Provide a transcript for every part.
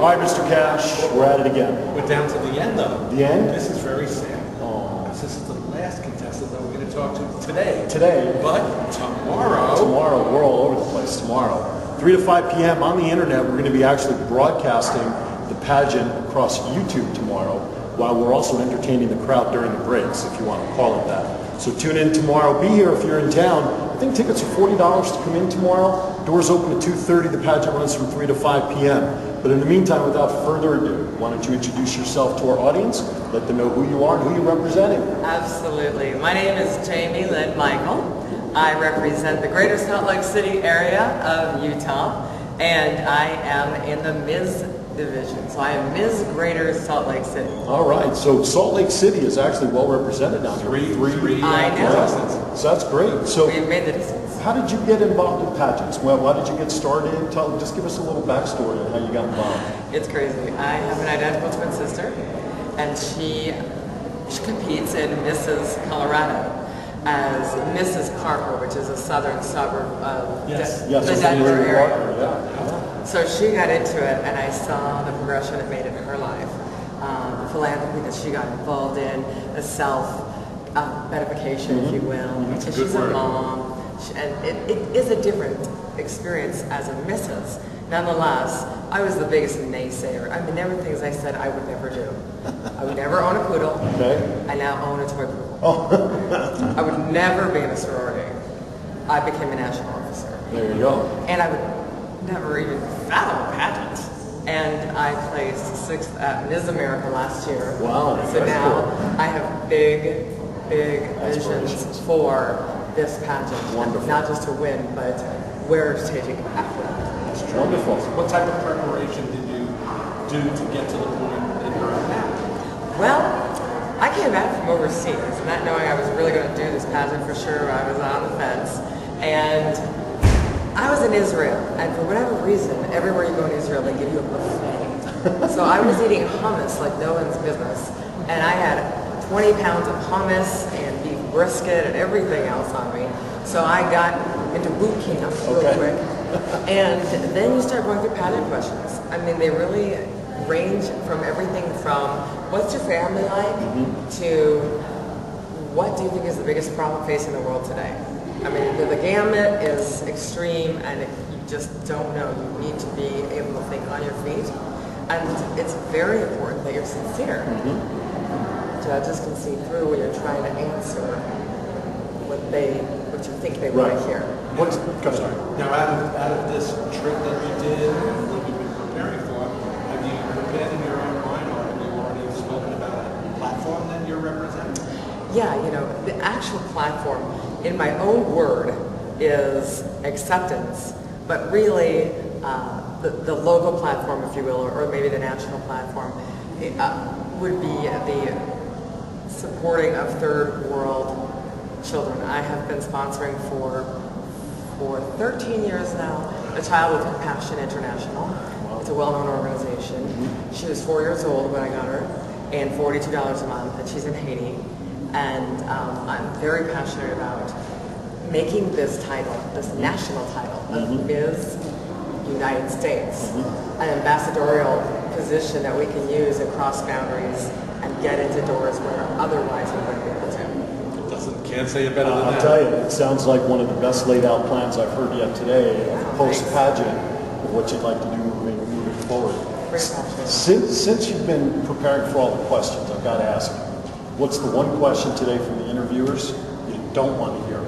All right, Mr. Cash, we're at it again. We're down to the end, though. The end? This is very sad. Oh. This is the last contestant that we're going to talk to today. Today. But tomorrow. Tomorrow, we're all over the place tomorrow. 3 to 5 p.m. on the internet, we're going to be actually broadcasting the pageant across YouTube tomorrow, while we're also entertaining the crowd during the breaks, if you want to call it that. So tune in tomorrow. Be here if you're in town. I think tickets are $40 to come in tomorrow. Doors open at 2:30. The pageant runs from 3 to 5 p.m. But in the meantime, without further ado, why don't you introduce yourself to our audience, let them know who you are and who you're representing. Absolutely. My name is Jamie Lynn Michael. I represent the greater Salt Lake City area of Utah, and I am in the Ms. division. So I am Ms. Greater Salt Lake City. All right. So Salt Lake City is actually well represented down here. Three I know. contestants. So that's great. So we've made the distance. How did you get involved in pageants? Well, why did you get started? Just give us a little backstory on how you got involved. It's crazy. I have an identical twin sister, and she competes in Mrs. Colorado as Mrs. Parker, which is a southern suburb of the Denver area. Yeah. So she got into it, and I saw the progression it made in her life, the philanthropy that she got involved in, the self-benefication, if you will. That's and a good she's word. a mom. And it is a different experience as a Mrs. Nonetheless, I was the biggest naysayer. I mean, there were things I said I would never do. I would never own a poodle. Okay. I now own a toy poodle. Oh. I would never be in a sorority. I became a national officer. There you go. And I would never even fathom a pageant. And I placed 6th at Ms. America last year. Wow. So now I have big visions for this pageant. Wonderful. Not just to win, but where to take it after that. That's wonderful. What type of preparation did you do to get to the point that you're at now? Well, I came back from overseas, not knowing I was really going to do this pageant for sure. I was on the fence. And I was in Israel, and for whatever reason, everywhere you go in Israel, they give you a buffet. So I was eating hummus like no one's business, and I had 20 pounds of hummus and beef brisket and everything else on me. So I got into boot camp real quick. And then you start going through pageant questions. I mean, they really range from everything from what's your family like to what do you think is the biggest problem facing the world today? I mean, the gamut is extreme, and you just don't know. You need to be able to think on your feet. And it's very important that you're sincere. Judges can see through when you're trying to answer what you think they want to hear. Now, out of this trip that you did and what you've been preparing for, have you prepared in your own mind, or have you already spoken about a platform that you're representing? Yeah, the actual platform, in my own word, is acceptance, but really the local platform, if you will, or maybe the national platform, would be the supporting of third world children. I have been sponsoring for 13 years now a Child with Compassion International. It's a well-known organization. She was 4 years old when I got her, and $42 a month, and she's in Haiti. And I'm very passionate about making this title, this national title of Ms. United States, an ambassadorial position that we can use across boundaries and get into doors where otherwise we wouldn't be able to. Can't say it better than that. I'll tell you, it sounds like one of the best laid out plans I've heard yet today, post-pageant, of what you'd like to do moving forward. Since you've been preparing for all the questions, I've got to ask you, what's the one question today from the interviewers you don't want to hear?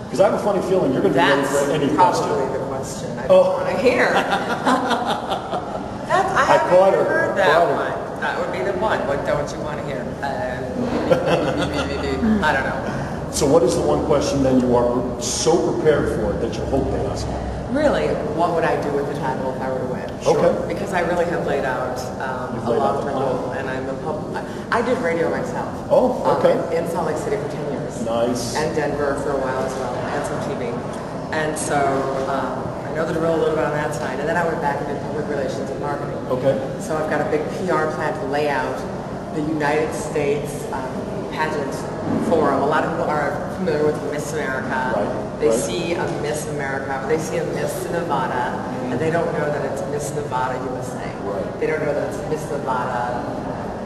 Because I have a funny feeling you're going to be ready for any question. That's probably the question I don't want to hear. I haven't heard that one. That would be the one. What don't you want to hear? I don't know. So what is the one question then you are so prepared for that you hope they ask you? Really, what would I do with the title if I were to win? Okay. Because I really have laid out a lot of my goal, and I did radio myself. Oh, okay. In Salt Lake City for 10 years. Nice. And Denver for a while as well, and some TV. And so I know the drill a little bit on that side. And then I went back and did public relations and marketing. Okay. So I've got a big PR plan to lay out the United States pageant forum. A lot of people are familiar with Miss America. Right, They right. see a Miss America, they see a Miss Nevada, and they don't know that it's Miss Nevada USA. Right. They don't know that it's Miss Nevada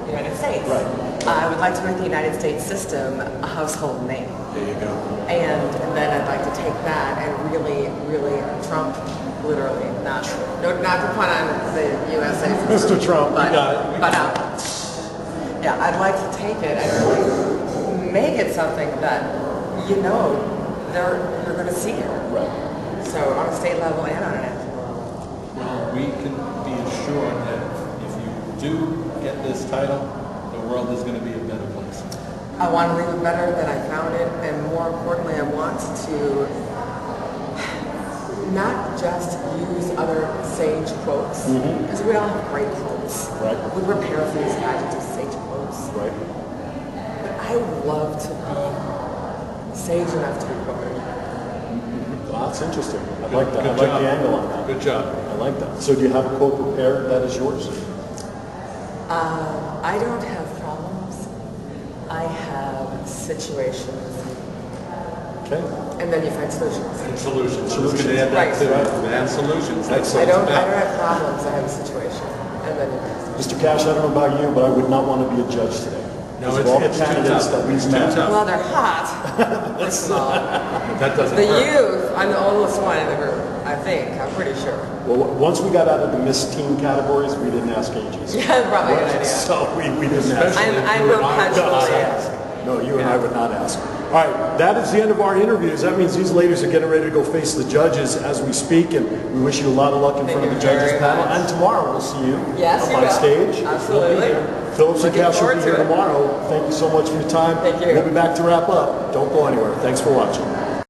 United States. Right. I would like to make the United States system a household name. There you go. And then I'd like to take that and really, really Trump, literally, not to put on the USA system. Mr. Trump, but, you got it. But yeah, I'd like to take it and really make it something that you're going to see it. Right. So on a state level and on a national level. Well, we can be assured that if you do get this title, the world is going to be a better place. I want to leave it better than I found it, and more importantly, I want to not just use other sage quotes, because we all have great quotes. Right. We prepare for these pageants with sage quotes. Right. But I would love to be sage enough to be quoted. Well, that's interesting. I like that. I Good like job. the angle on that. Good job. I like that. So do you have a quote prepared that is yours? I don't have problems. I have situations. Okay. And then you find solutions. And solutions. Solutions. Add that Right. to it. And solutions. That's I don't better. have problems, I have a situation. And then you find solutions. Mr. Cash, I don't know about you, but I would not want to be a judge today. No, Because of all the it's too candidates tough. that we've It's too met. tough. Well, they're hot. First of all. That doesn't The hurt. youth, I'm the oldest one in the group, I think. I'm pretty sure. Well, once we got out of the Miss Teen categories, we didn't ask ages. Yeah, probably a good idea. So we didn't ask. Especially if I'm you and I perpetually don't ask. No, you and I would not ask. All right, that is the end of our interviews. That means these ladies are getting ready to go face the judges as we speak, and we wish you a lot of luck in Thank front of you the judges very panel. much. And tomorrow we'll see you Yes, up you on will. stage. Absolutely. We'll be here. Phillips and Looking Cash will be forward here to it. tomorrow. Thank you so much for your time. Thank you. We'll be back to wrap up. Don't go anywhere. Thanks for watching.